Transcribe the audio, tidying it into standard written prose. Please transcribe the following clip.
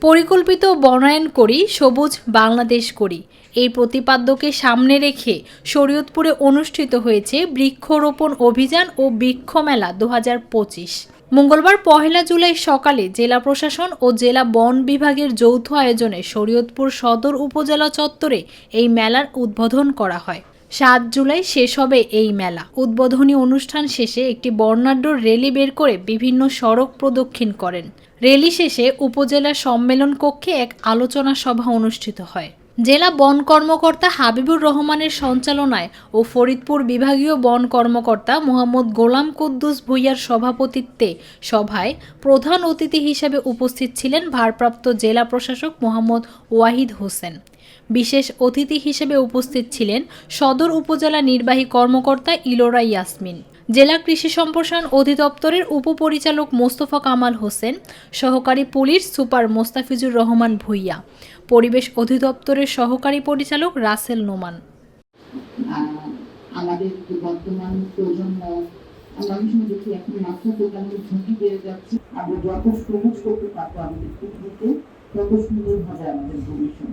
পরিকল্পিত বনায়ন করি, সবুজ বাংলাদেশ করি, এই প্রতিপাদ্যকে সামনে রেখে শরীয়তপুরে অনুষ্ঠিত হয়েছে বৃক্ষরোপণ অভিযান ও বৃক্ষ মেলা 2025। মঙ্গলবার 1 জুলাই সকালে জেলা প্রশাসন ও জেলা বন বিভাগের যৌথ আয়োজনে শরীয়তপুর সদর উপজেলা চত্বরে এই মেলার উদ্বোধন করা হয়। 7 জুলাই শেষ হবে এই মেলা। উদ্বোধনী অনুষ্ঠান শেষে একটি বর্ণাঢ্য র্যালি বের করে বিভিন্ন সড়ক প্রদক্ষিণ করেন। র্যালি শেষে উপজেলা সম্মেলন কক্ষে এক আলোচনা সভা অনুষ্ঠিত হয়। জেলা বন কর্মকর্তা হাবিবুর রহমানের সঞ্চালনায় ও ফরিদপুর বিভাগীয় বন কর্মকর্তা মোহাম্মদ গোলাম কুদ্দুস ভূঁইয়ার সভাপতিত্বে সভায় প্রধান অতিথি হিসেবে উপস্থিত ছিলেন ভারপ্রাপ্ত জেলা প্রশাসক মোহাম্মদ ওয়াহিদ হোসেন। বিশেষ অতিথি হিসেবে উপস্থিত ছিলেন সদর উপজেলা নির্বাহী কর্মকর্তা ইলোরা ইয়াসমিন, জেলা কৃষি সম্প্রসারণ অধিদপ্তরের উপপরিচালক মোস্তফা কামাল হোসেন, সহকারী পুলিশ সুপার মোস্তাফিজুর রহমান ভূঁইয়া, পরিবেশ অধিদপ্তরের সহকারী পরিচালক রাসেল নোমান। আমাদের বর্তমান প্রজন্ম আমরা অনেক সময় দেখি এখন মাত্রা প্রোগ্রামের ঝুঁকি বেড়ে যাচ্ছে। আমরা যত সবুজ করতে পারবো আমাদের পৃথিবীতে তত সুন্দর হবে আমাদের ভবিষ্যৎ।